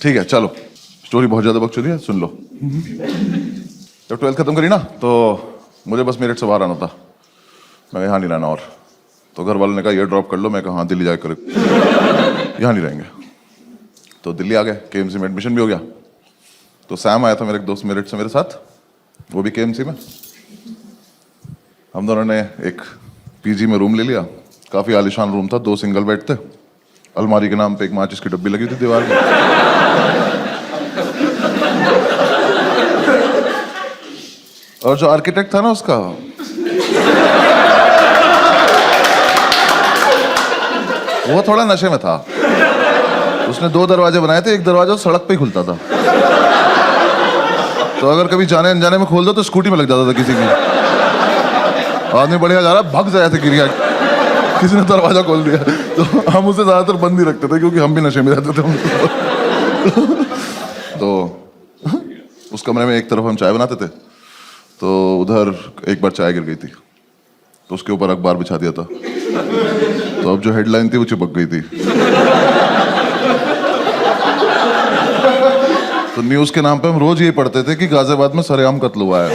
ठीक है चलो, स्टोरी बहुत ज्यादा बकचोदी है, सुन लो। जब 12th खत्म करी ना तो मुझे बस मेरठ से बाहर आना था। मैं यहाँ नहीं रहना और, तो घर वालों ने कहा ये ड्रॉप कर लो। मैं कहा हाँ दिल्ली जाकर यहाँ नहीं रहेंगे। तो दिल्ली आ गए, केएमसी में एडमिशन भी हो गया। तो सैम आया था मेरा एक दोस्त मेरठ से मेरे साथ, वो भी केएमसी में। हम दोनों ने एक पीजी में रूम ले लिया। काफी आलीशान रूम था, 2 सिंगल बेड थे, अलमारी के नाम पे एक माचिस की डब्बी लगी थी दीवार में। और जो आर्किटेक्ट था ना उसका, वो थोड़ा नशे में था। उसने 2 दरवाजे बनाए थे, एक दरवाजा सड़क पे ही खुलता था, तो अगर कभी जाने अनजाने में खोल दो तो स्कूटी में लग जाता था किसी की। आदमी बढ़िया जा रहा, भग जाया था गिरिया, किसी ने दरवाजा खोल दिया। तो हम उसे ज्यादातर बंद ही रखते थे क्योंकि हम भी नशे में रहते थे। तो उस कमरे में एक तरफ हम चाय बनाते थे, तो उधर एक बार चाय गिर गई थी, तो उसके ऊपर अखबार बिछा दिया था। तो अब जो हेडलाइन थी वो चिपक गई थी। तो न्यूज के नाम पे हम रोज ये पढ़ते थे कि गाजियाबाद में सरेआम कत्ल हुआ है।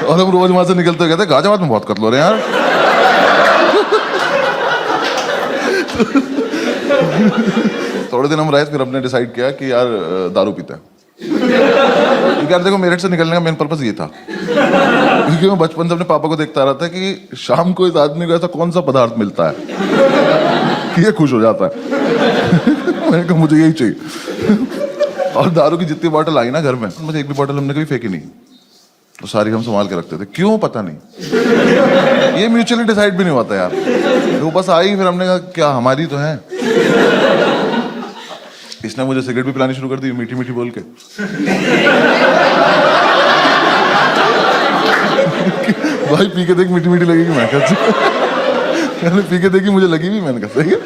और हम रोज वहां से निकलते कहते गाजियाबाद में बहुत कत्ल हो रहे हैं यार। थोड़े दिन हम रहे, फिर हमने डिसाइड किया कि यार दारू पीते हैं। क्योंकि यार देखो, मेरठ से निकलने का मेन पर्पस ये था, क्योंकि मैं बचपन से अपने पापा को देखता रहा था कि शाम को इस आदमी को ऐसा कौन सा पदार्थ मिलता है कि ये खुश हो जाता है। मैंने कहा मुझे यही चाहिए। और दारू की जितनी बॉटल आई ना घर में, मुझे एक भी बॉटल हमने कभी फेंकी नहीं, तो सारी हम संभाल के रखते थे। क्यों पता नहीं, ये म्यूचुअली डिसाइड भी नहीं होता यार, वो बस आई, फिर हमने कहा क्या हमारी तो है। इसने मुझे सिगरेट भी पिलानी शुरू कर दी मीठी मीठी बोल के। भाई पी के देख मीठी मीठी लगेगी। मैं कहते पी के देखी, मुझे लगी भी। मैंने कहा सही है।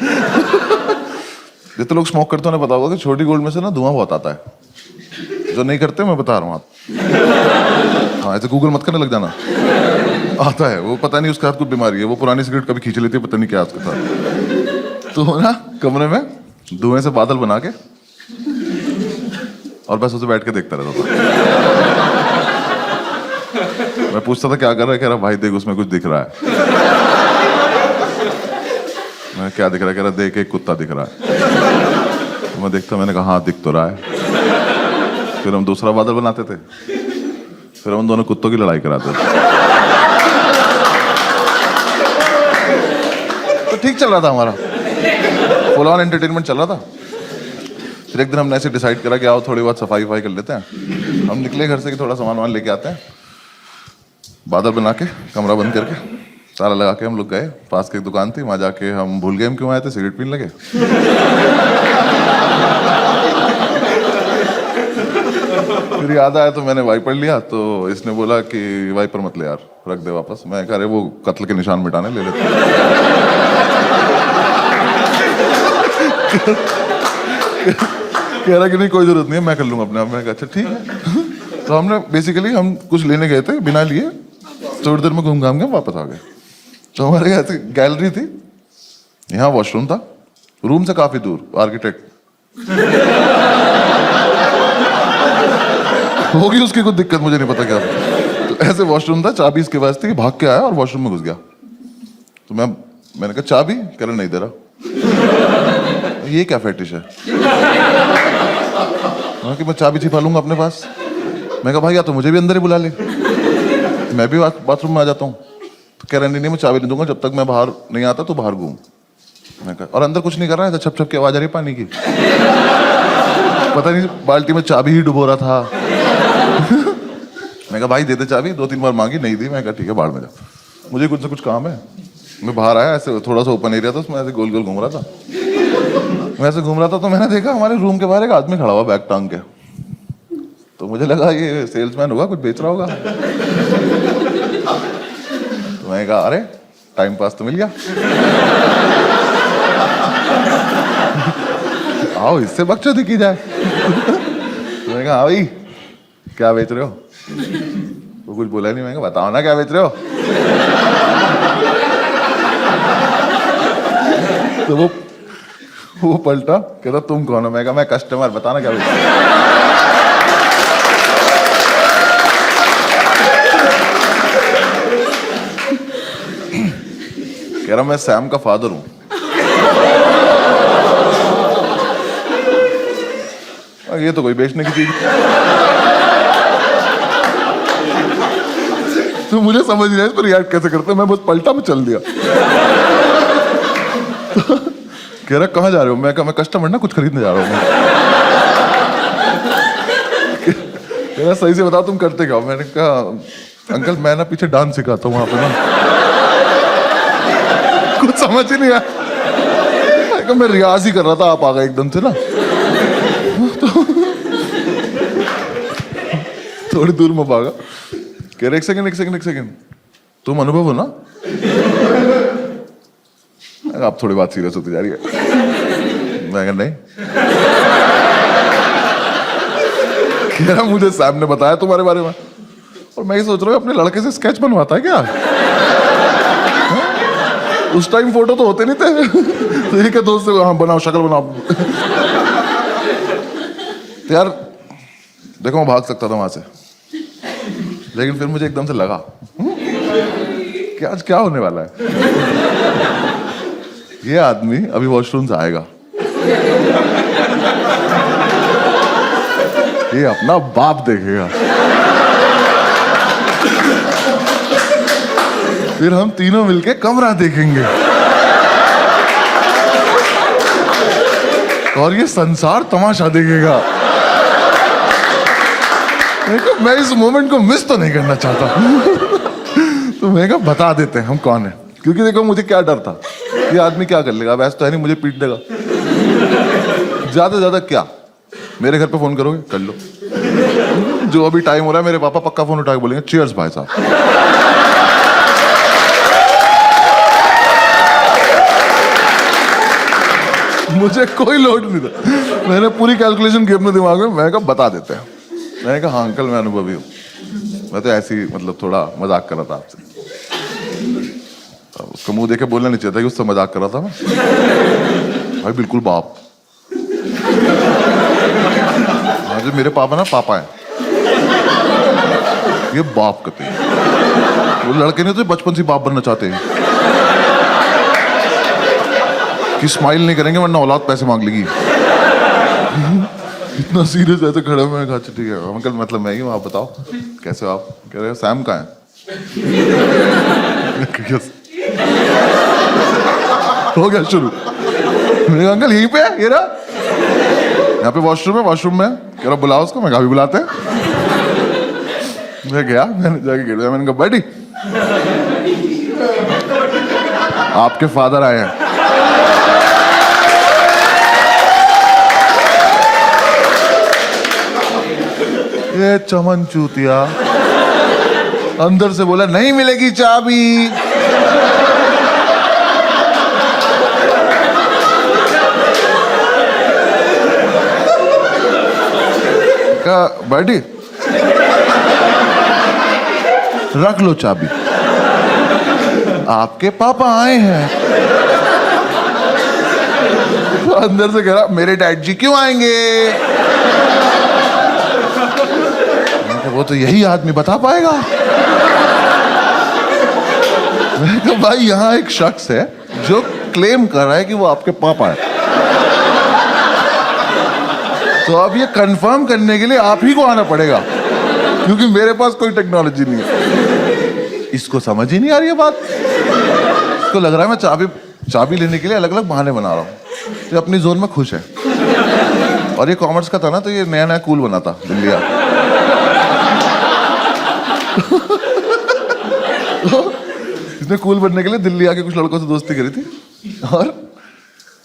जितने लोग स्मोक करते हो उन्हें पता होगा कि छोटी गोल्ड में से ना धुआं बहुत आता है। जो नहीं करते मैं बता रहा हूँ आप, हाँ ऐसे गूगल मत करने लग जाना, आता है वो। पता नहीं उसके हाथ कुछ बीमारी है, वो पुरानी सिगरेट कभी खींच लेती है, पता नहीं क्या उसके साथ। तो ना कमरे में धुएं से बादल बना के और बस उसे बैठ के देखता रहता था। मैं पूछता था क्या कर रहा है, कह रहा भाई देख उसमें कुछ दिख रहा है। मैं क्या दिख रहा है, कह रहा देख एक कुत्ता दिख रहा है। तो मैं देखता, मैंने कहा हाँ दिख तो रहा है। फिर हम दूसरा बादल बनाते थे, फिर हम दोनों कुत्तों की लड़ाई कराते थे। तो ठीक चल रहा था हमारा, फुल ऑन एंटरटेनमेंट चल रहा था। फिर एक दिन हमने ऐसे डिसाइड करा कि आओ थोड़ी बहुत सफाई वफाई कर लेते हैं। हम निकले घर से कि थोड़ा सामान वामान लेके आते हैं। बादल बना के कमरा बंद करके ताला लगा के हम लोग गए। पास की एक दुकान थी, वहां जाके हम भूल गए हम क्यों आए थे, सिगरेट पीने लगे। फिर याद आया तो मैंने वाइपर लिया, तो इसने बोला कि वाइपर मत ले यार, रख दे वापस। मैं कह रहे वो कत्ल के निशान मिटाने ले लेते। कह रहा कि नहीं कोई जरूरत नहीं है, मैं कर लूंगा अपने आप। मैं कहा अच्छा ठीक है। तो हमने बेसिकली हम कुछ लेने गए थे, बिना लिए थोड़ी देर में घूम घाम के वापस आ गए। तो हमारे ऐसी गैलरी थी, यहाँ वॉशरूम था, रूम से काफी दूर। आर्किटेक्ट होगी उसकी कुछ दिक्कत, मुझे नहीं पता क्या। तो ऐसे वॉशरूम था, चाबी इसके पास थी, भाग के आया और वॉशरूम में घुस गया। तो मैंने कहा चाबी, कह रहा नहीं दे रहा। ये क्या फेटिश है कि मैं चाबी छिपा लूंगा अपने पास। मैं कहा भाई या तो मुझे भी अंदर ही बुला ले, मैं भी बाथरूम में आ जाता हूँ। तो कह रहा नहीं मैं चाबी नहीं दूंगा जब तक मैं बाहर नहीं आता, तो बाहर घूम। मैं कहा और अंदर कुछ नहीं कर रहा है, छप छप की आवाज आ रही पानी की। पता नहीं बाल्टी में चाबी ही डुबो रहा था। मैं कहा भाई दे दे चाबी, 2-3 बार मांगी, नहीं दी। मैं कहा ठीक है बाहर में जा, मुझे कुछ ना कुछ काम है। मैं बाहर आया, ऐसे थोड़ा सा ओपन एरिया था, उसमें ऐसे गोल गोल घूम रहा था। मैं ऐसे घूम रहा था तो मैंने देखा हमारे रूम के बाहर एक आदमी खड़ा हुआ बैग टांग के। तो मुझे लगा ये सेल्समैन होगा, कुछ बेच रहा होगा। तो मैंने कहा अरे टाइम पास तो मिल गया, आओ इससे बकचोदी की जाए। तो मैंने कहा हाँ भाई क्या बेच रहे हो। वो कुछ बोला नहीं। मैंने कहा बताओ ना क्या बेच रहे हो। तो वो पलटा, कहता तुम कौन हो? मैं कहा मैं कस्टमर, बताना क्या बेचता। कह रहा मैं सैम का फादर हूं। ये तो कोई बेचने की चीज। तो मुझे समझ नहीं आया इस पर रिएक्ट कैसे करते, मैं बस पलटा में चल दिया। तो कह रहा कहाँ जा रहे हो? मैं कहा मैं कस्टमर ना, कुछ खरीदने जा रहा हूँ। कह रहा सही से बताओ तुम करते क्या हो? मैंने कहा अंकल मैं ना पीछे डांस सिखाता हूँ वहां पे ना। कुछ समझ ही नहीं आया। मैं रियाज ही कर रहा था, आप आ गए एकदम से ना। तो थोड़ी दूर में भागा। कह रहे एक सेकंड, तुम अनुभव हो ना? आप थोड़ी बात सीरियस होती जा रही है। मैं कहा नहीं। कह रहा मुझे सैम ने बताया तुम्हारे बारे में, और मैं ये सोच रहा हूँ अपने लड़के से स्केच बनवाता है क्या? उस टाइम फोटो तो होते नहीं थे। तो ये क्या दोस्त से, हाँ बनाओ, शक्ल बनाओ। तो यार देखो मैं भाग सकता था वहां से, लेकिन फिर मुझे एकदम से लगा कि आज क्या होने वाला है। ये आदमी अभी वॉशरूम से आएगा, ये अपना बाप देखेगा, फिर हम तीनों मिलके कमरा देखेंगे, और ये संसार तमाशा देखेगा। मैं इस मोमेंट को मिस तो नहीं करना चाहता। तो मैं कहा बता देते हैं हम कौन है, क्योंकि देखो मुझे क्या डर था, ये आदमी क्या कर लेगा, वैसे तो है नहीं मुझे पीट देगा। ज्यादा ज्यादा क्या, मेरे घर पे फोन करोगे, कर लो। जो अभी टाइम हो रहा है मेरे पापा पक्का फोन उठा के बोलेंगे चीयर्स भाई साहब। मुझे कोई लोड नहीं था, मैंने पूरी कैलकुलेशन की अपने दिमाग में। मैं कहा बता देते हैं। मैंने कहा हाँ अंकल मैं अनुभवी हूँ, मैं तो ऐसी मतलब थोड़ा मजाक कर रहा था आपसे। उसका मुंह देखे बोलना नहीं चाहिए था कि उससे मजाक कर रहा था मैं। भाई बिल्कुल बाप। जो मेरे पापा ना पापा है, ये बाप कहते हैं। वो लड़के ने तो बचपन से बाप बनना चाहते हैं कि स्माइल नहीं करेंगे वरना औलाद पैसे मांग लेगी। इतना सीरियस ऐसे खड़ा, मैं कहा ठीक है अंकल मतलब मैं ही हूँ, आप बताओ कैसे हो आप? कह रहे सैम कहाँ है? हो गया शुरू। मैंने कहा अंकल यहीं पे है, ये रहा यहाँ पे वॉशरूम है, वॉशरूम में। कह रहा बुलाओ उसको। मैं कहा भी बुलाते हैं। मैं गया, मैंने जाके गिर दिया। मैंने कहा बैठी आपके फादर आए हैं। ये चमन चूतिया अंदर से बोला नहीं मिलेगी चाबी। कहा बैठी रख लो चाबी, आपके पापा आए हैं। तो अंदर से कह रहा मेरे डैड जी क्यों आएंगे? वो तो यही आदमी बता पाएगा। मैं कहा भाई यहाँ एक शख्स है जो क्लेम कर रहा है कि वो आपके पापा है, तो अब ये कंफर्म करने के लिए आप ही को आना पड़ेगा, क्योंकि मेरे पास कोई टेक्नोलॉजी नहीं है। इसको समझ ही नहीं आ रही है बात। इसको लग रहा है मैं चाबी लेने के लिए अलग अलग बहाने बना रहा हूँ। ये अपनी जोन में खुश है। और ये कॉमर्स का था ना, तो ये नया नया कूल बना था दिल्ली। इसने कूल बनने के लिए दिल्ली आके कुछ लड़कों से दोस्ती करी थी और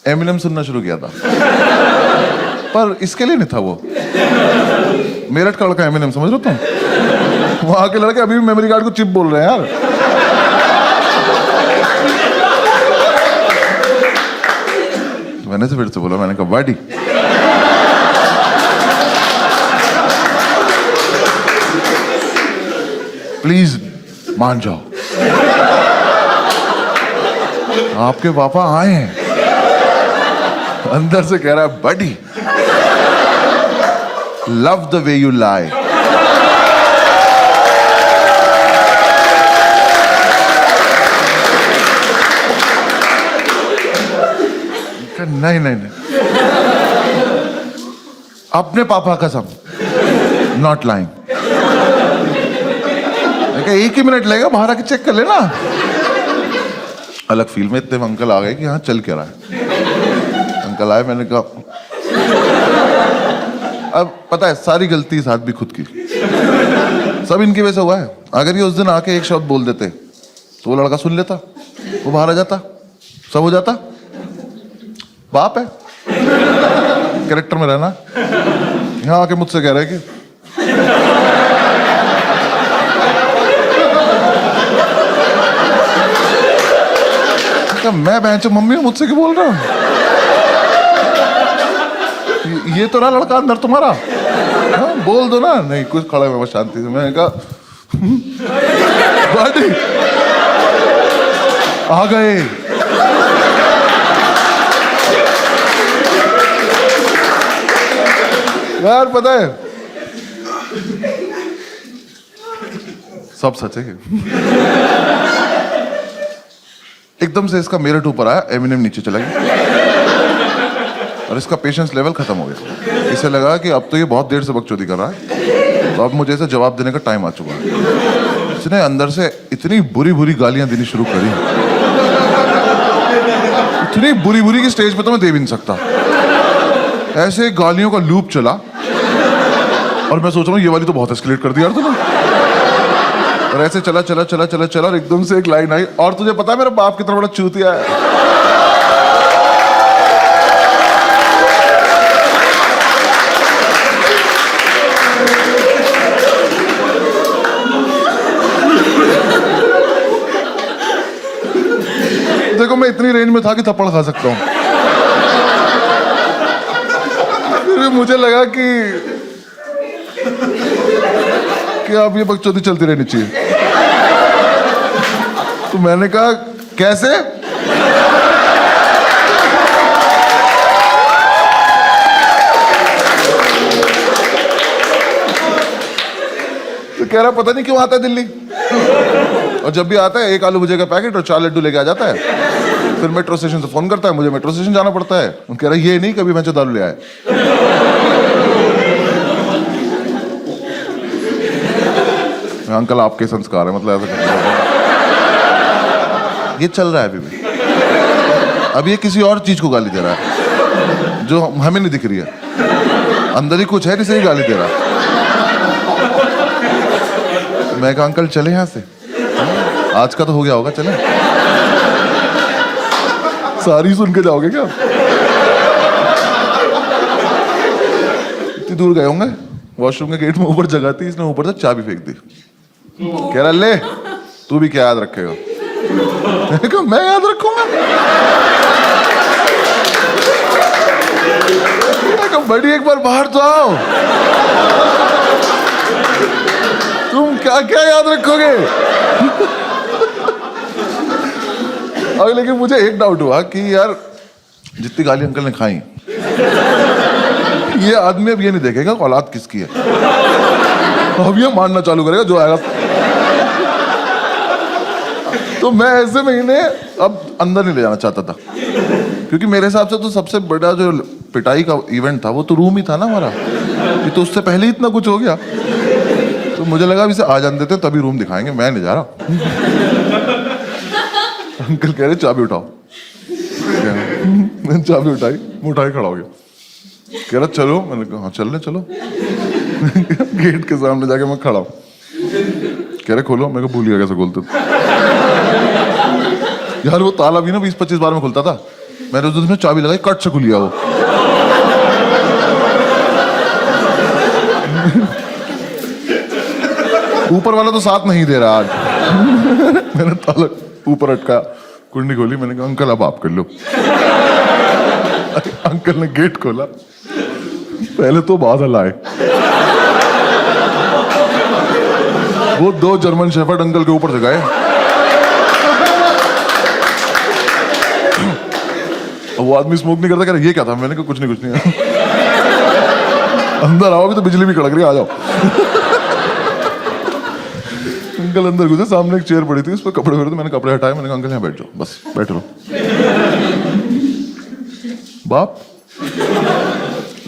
एमिनेम सुनना शुरू किया था। पर इसके लिए नहीं था, वो मेरठ का लड़का एमिनेम, समझ रहे हो तुम? वहां के लड़के अभी भी मेमोरी कार्ड को चिप बोल रहे हैं यार। मैंने से फिर से बोला, मैंने कहा वाडी प्लीज मान जाओ, आपके पापा आए हैं। अंदर से कह रहा है buddy, love the way you lie. नहीं नहीं नहीं, अपने पापा कसम, नॉट लाइंग। एक ही मिनट लगेगा, बाहर आके चेक कर लेना। अलग फील में इतने अंकल आ गए कि हाँ चल क्या रहा है। अंकल आए, मैंने कहा अब पता है सारी गलती इस आदमी खुद की, सब इनकी वजह से हुआ है। अगर ये उस दिन आके एक शब्द बोल देते तो वो लड़का सुन लेता, वो बाहर आ जाता, सब हो जाता। बाप है, कैरेक्टर में रहना। यहाँ आके मुझसे कह रहे हैं कि मैं बहन मम्मी हूँ, मुझसे क्यों बोल रहा हूँ? ये तो रहा लड़का अंदर तुम्हारा। हाँ, बोल दो ना। नहीं, कुछ खड़ा है बस शांति से। मैंने कहा बड़ी आ गए। यार पता है सब सच है। एकदम से इसका मेरिट ऊपर आया, एमिनेम नीचे चला गया और इसका पेशेंस लेवल खत्म हो गया। इसे लगा कि अब तो ये बहुत देर से बकचोदी कर रहा है, तो अब मुझे इसे जवाब देने का टाइम आ चुका है। इसने अंदर से इतनी बुरी बुरी गालियां देनी शुरू करी, इतनी बुरी बुरी की स्टेज पे तो मैं दे भी नहीं सकता। ऐसे गालियों का लूप चला और मैं सोच रहा हूँ ये वाली तो बहुत एस्केलेट कर दिया यार तूने। और ऐसे चला चला चला चला चला और एकदम से एक लाइन आई, और तुझे पता है मेरा बाप कितना बड़ा चूतिया है। देखो मैं इतनी रेंज में था कि थप्पड़ खा सकता हूँ। फिर मुझे लगा कि अब ये बकचोदी चलती रहनी चाहिए। तो मैंने कहा कैसे? तो कह रहा पता नहीं क्यों आता है दिल्ली, और जब भी आता है एक आलू भुजिया का पैकेट और 4 लड्डू लेके आ जाता है। फिर मेट्रो स्टेशन से फोन करता है, मुझे मेट्रो स्टेशन जाना पड़ता है। कह रहा ये नहीं कभी मैं दारू ले आया। अंकल आपके संस्कार है, मतलब ऐसा ये चल रहा है अभी भी। अब ये किसी और चीज को गाली दे रहा है जो हमें नहीं दिख रही है, अंदर ही कुछ है जिसे ही गाली दे रहा है। मैं कहा अंकल चले यहां से, आज का तो हो गया होगा, चले। सारी सुन के जाओगे क्या? इतनी दूर गए होंगे, वॉशरूम के गेट में ऊपर जगह थी, इसने ऊपर से चाबी फेंक दी। कह रहा ले तू भी क्या याद रखेगा? मैं याद रखूंगा? बड़ी एक बार बाहर तो आओ, तुम क्या क्या याद रखोगे? और लेकिन मुझे एक डाउट हुआ कि यार जितनी गाली अंकल ने खाई, ये आदमी अब ये नहीं देखेगा औलाद किसकी है, अब ये मानना चालू करेगा जो आएगा। तो मैं ऐसे महीने अब अंदर नहीं ले जाना चाहता था, क्योंकि मेरे हिसाब से तो सबसे बड़ा जो पिटाई का इवेंट था वो तो रूम ही था ना हमारा। ये तो उससे पहले ही इतना कुछ हो गया, तो मुझे लगा इसे आ जाने देते हैं तभी रूम दिखाएंगे, मैं नहीं जा रहा। अंकल कह रहे चाबी उठाओ। मैंने चाबी उठाई, मैं उठाई खड़ा हो गया। कह रहा चलो, मैंने कहा हाँ चल रहे चलो। गेट के सामने जाके मैं खड़ा हूँ। कह रहे खोलो, मैं भूल गया कैसे खोलते। यार वो ताला भी ना 20-25 बार में खुलता था, मैंने उसमें चाबी लगाई, कट से खुल गया वो। ऊपर वाला तो साथ नहीं दे रहा आज। मैंने ताला ऊपर अटका, कुंडी खोली, मैंने कहा अंकल अब आप कर लो। अंकल ने गेट खोला, पहले तो बादल आए, वो 2 जर्मन शेफर्ड अंकल के ऊपर से गए। वो आदमी स्मोक नहीं करता, कह रहा ये क्या था? मैंने कहा कुछ नहीं अंदर आओ, अभी तो बिजली भी कड़क रही है, आ जाओ। अंकल अंदर घुसे, सामने एक चेयर पड़ी थी, उस पर कपड़े भरे थे, मैंने कपड़े हटाए, मैंने कहा अंकल यहाँ बैठ जाओ, बस बैठ लो। बाप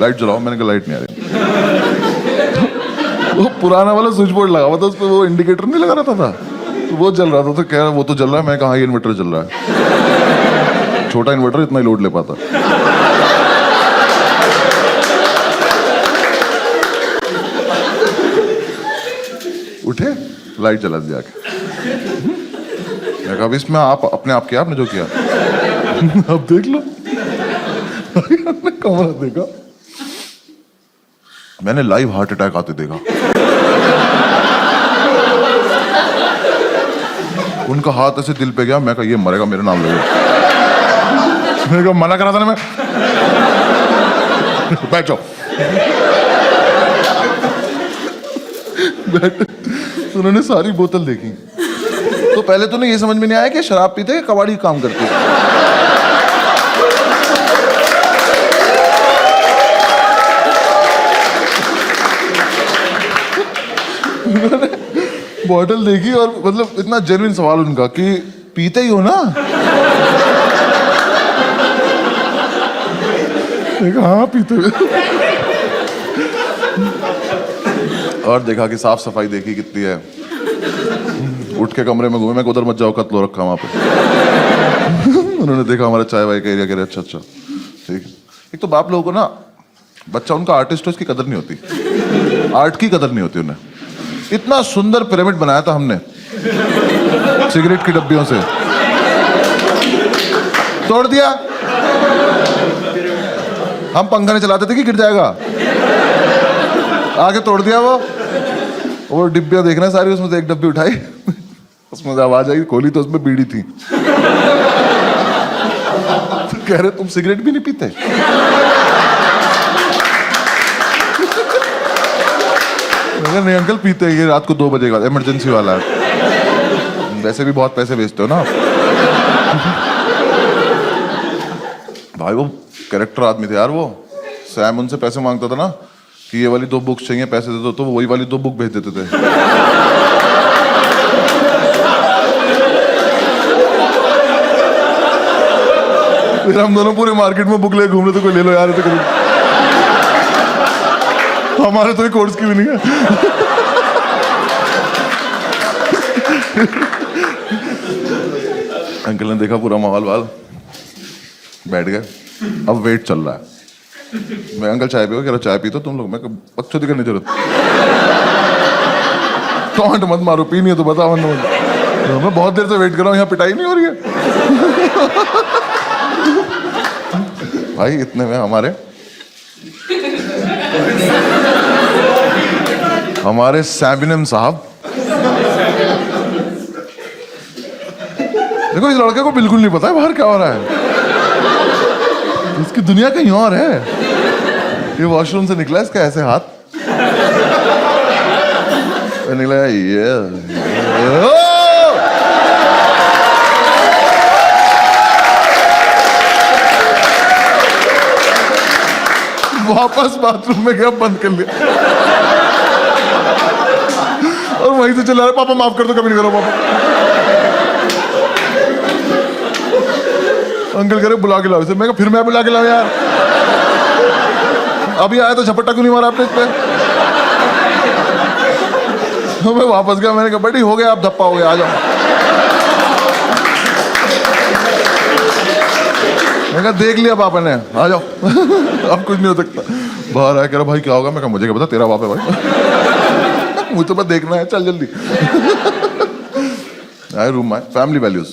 लाइट जलाओ, मैंने कहा लाइट नहीं आ रही। वो पुराना वाला स्विच बोर्ड लगा हुआ था, उस पर वो इंडिकेटर नहीं लगा रहता था, तो वो जल रहा था, तो कह रहा वो तो जल रहा है। मैं कहा ये इन्वर्टर जल रहा है, छोटा इन्वर्टर इतना ही लोड ले पाता। उठे, लाइट जला दिया। मैं कहा अब इसमें आप अपने आप किया, आपने जो किया। अब देख लो। कमरा देखा, मैंने लाइव हार्ट अटैक आते देखा। उनका हाथ ऐसे दिल पे गया, मैं कहा ये मरेगा, मेरा नाम लेगा। मैंने कहा मना करा था ना मैं। बैठ जाओ। बैठ। उन्होंने सारी बोतल देखी, तो पहले तो नहीं ये समझ में नहीं आया कि शराब पीते हैं, कबाड़ी काम करते हैं। बॉटल देखी और मतलब इतना जेन्युइन सवाल उनका कि पीते ही हो ना? हाँ पीते हुए। और देखा कि साफ सफाई देखी कितनी है। उठ के कमरे में घूमे, मैं उधर मत जाओ, कत्लो रखा वहां पे। उन्होंने देखा हमारा चाय वाय का एरिया, कह रहे अच्छा अच्छा ठीक। एक तो बाप लोगों को ना, बच्चा उनका आर्टिस्ट हो, इसकी कदर नहीं होती, आर्ट की कदर नहीं होती उन्हें। इतना सुंदर पिरामिड बनाया था हमने सिगरेट की डब्बियों से, तोड़ दिया। हम पंखा नहीं चलाते थे कि गिर जाएगा, आगे तोड़ दिया। वो डिब्बियां देखना सारी, उसमें से एक डब्बी उठाई, उसमें से आवाज आई, खोली तो उसमें बीड़ी थी। तो कह रहे तुम सिगरेट भी नहीं पीते? नहीं अंकल पीते हैं, ये रात को 2 बजे का इमरजेंसी वाला है। वैसे भी बहुत पैसे बेचते हो ना भाई। वो कैरेक्टर आदमी थे यार वो। सैम उनसे पैसे मांगता था ना कि ये वाली 2 बुक्स चाहिए, पैसे दे दो, तो वही वाली 2 बुक भेज देते थे। फिर हम दोनों पूरे मार्केट में बुक ले घूम रहे थे, कोई ले लो यार, तो हमारे तो एक कोर्स की भी नहीं है। अंकल ने देखा पूरा माहौल वाल, बैठ गए। अब वेट चल रहा है। मैं अंकल चाय पियो, कह रहा चाय पी तो तुम लोग। मैं बच्चों करने जरूरत, टॉन्ट मत मारो, पी नहीं है तो बताओ। मैं बहुत देर से वेट कर रहा हूँ, यहाँ पिटाई नहीं हो रही है। भाई इतने में हमारे सैबिनम साहब, देखो इस लड़के को बिल्कुल नहीं पता है बाहर क्या हो रहा है, इसकी दुनिया कहीं और है। ये वॉशरूम से निकला, इसका ऐसे हाथ निकला, ये वापस बाथरूम में गया, बंद कर लिया और वहीं से चला रहा, पापा माफ कर दो, कभी नहीं करो पापा। अंकल कह रहे बुला के लाओ इसे। मैं फिर मैं बुला के लाऊं यार, अभी आया तो झपट्टा क्यों नहीं मारा आपने इस पे? तो मैं वापस गया, मैंने कहा बेटी हो गया, आप धप्पा हो गया, आ जाओ। मैं कहा देख लिया पापा ने, आ जाओ। अब कुछ नहीं हो सकता। बाहर आया, कह रहा भाई क्या होगा? मैं कहा मुझे क्या पता, तेरा बाप है भाई। मुझे तो बस देखना है, चल जल्दी। आए रूम में, फैमिली वैल्यूज।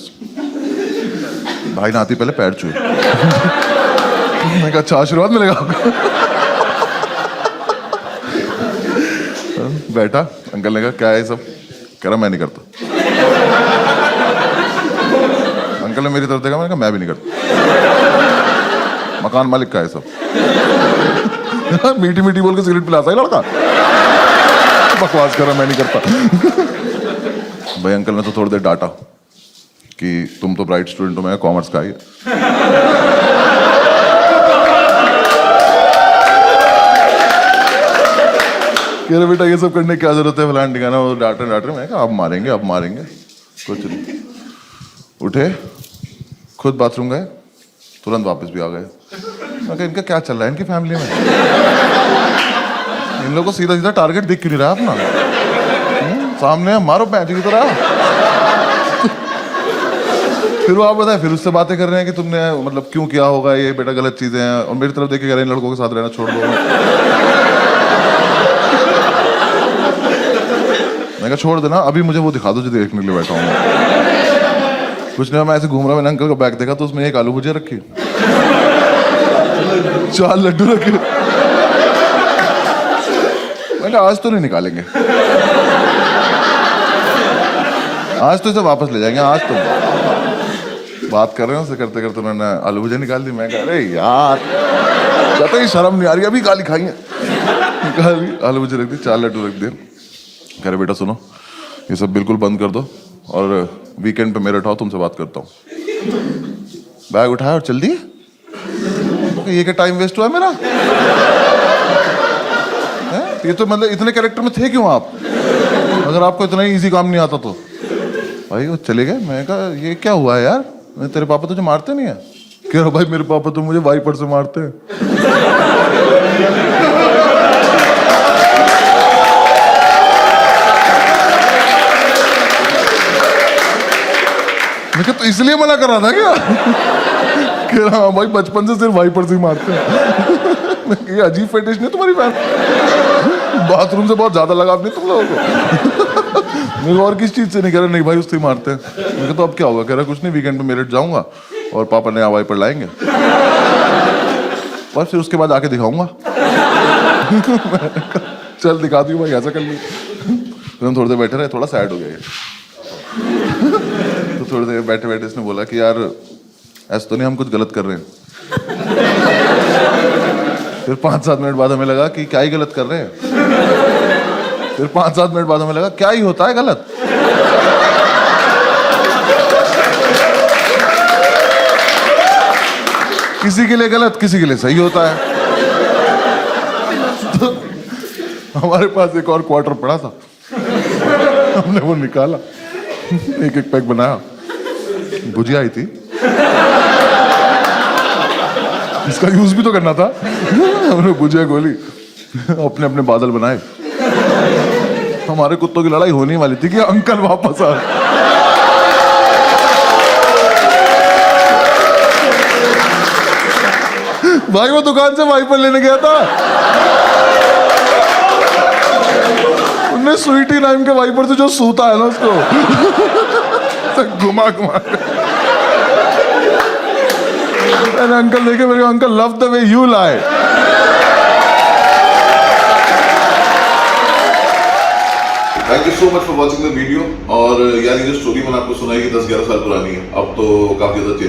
भाई नहाती पहले पैर छुए। मैं कहा अच्छा आशीर्वाद मिलेगा आपको। बैठा, अंकल ने कहा क्या है सब? कह रहा मैं नहीं करता। अंकल ने मेरी तरफ देखा, मैंने कहा मैं भी नहीं करता। मकान मालिक का है सब। मीठी मीठी बोल के सिगरेट पिलाता है लड़का, बकवास कर रहा मैं नहीं करता। भाई अंकल ने तो थोड़ी देर डांटा कि तुम तो ब्राइट स्टूडेंट हो, मैं कॉमर्स का ही। कह रहे बेटा ये सब करने की क्या जरूरत है, फलान ठिकाना, वो डांट रहे। मैं कहा अब मारेंगे कुछ नहीं। उठे, खुद बाथरूम गए, तुरंत वापस भी आ गए। मैं कहा इनका क्या चल रहा है इनकी फैमिली में, इन लोगों को सीधा सीधा टारगेट दिख क्यों नहीं रहा अपना? सामने मारो पैंच की तरह। फिर वो आप बताए, फिर उससे बातें कर रहे हैं कि तुमने मतलब क्यों किया होगा ये, बेटा गलत चीजें हैं। और मेरी तरफ देखे कह रहे हैं लड़कों के साथ रहना छोड़ दो। मैं कहा छोड़ देना, अभी मुझे वो दिखा दो जो देखने के लिए बैठा हूँ। कुछ नहीं, मैं ऐसे घूम रहा, मैंने अंकल का बैग देखा तो उसमें एक आलू भुजिया रखी, 4 लड्डू रखे। मैंने आज तो नहीं निकालेंगे, आज तो इसे वापस ले जाएंगे। आज तो बात कर रहे हैं उससे, करते करते उन्होंने आलू भुजिया निकाल दी। मैं कह अरे यार कहते ही शर्म नहीं आ रही, अभी गाली खाई है। निकाली आलू भुजिया रख दी, 4 लड्डू रख दिए। कह रहे बेटा सुनो, ये सब बिल्कुल बंद कर दो और वीकेंड पे मेरे उठाओ, तुमसे बात करता हूँ। बैग उठाया और चल दिए। ये क्या टाइम वेस्ट हुआ मेरा? ये तो मतलब इतने कैरेक्टर में थे क्यों आप, अगर आपको इतना ही इजी काम नहीं आता तो? भाई वो चले गए। मैं कहा ये क्या हुआ है यार, तेरे पापा तुझे मारते नहीं है? कह रहा भाई मेरे पापा तो मुझे वाइपर से मारते हैं। मैं तो इसलिए मना कर रहा था क्या? कह रहा हाँ भाई बचपन से सिर्फ वाइपर से ही मारते हैं। ये अजीब फेटिश नहीं तुम्हारी बहन, बाथरूम से बहुत ज्यादा लगाव नहीं तुम लोगों को? मेरे और किस चीज से नहीं? कह रहा नहीं भाई उससे ही मारते हैं। मैं तो अब क्या होगा? कह रहा कुछ नहीं, वीकेंड पे मेरठ जाऊंगा और पापा नया वाइपर लाएंगे और फिर उसके बाद आके दिखाऊंगा। चल दिखा दी भाई, ऐसा कर ली। फिर हम थोड़ी देर बैठे रहे, थोड़ा सैड हो गया ये। तो थोड़ी देर बैठे बैठे इसने बोला कि यार ऐसा तो नहीं हम कुछ गलत कर रहे हैं? फिर 5-7 मिनट बाद हमें लगा कि क्या ही गलत कर रहे हैं। फिर 5-7 मिनट बाद हमें लगा क्या ही होता है गलत। किसी के लिए गलत, किसी के लिए सही होता है। तो हमारे पास एक और क्वार्टर पड़ा था, हमने वो निकाला, एक एक पैक बनाया, भुजिया आई थी, इसका यूज भी तो करना था। हमने भुजिया गोली, अपने अपने बादल बनाए। हमारे कुत्तों की लड़ाई होने वाली थी कि अंकल वापस आ। भाई वो दुकान से वाइपर लेने गया था, उनने स्वीटी नाम के वाइपर से जो सूता है ना उसको घुमा घुमा। अंकल देखे मेरे, uncle love the way you lie. Thank you so much for watching the video. और यार ये जो स्टोरी मैंने आपको सुनाई कि 10-11 साल पुरानी है, अब तो काफी ज्यादा चेंज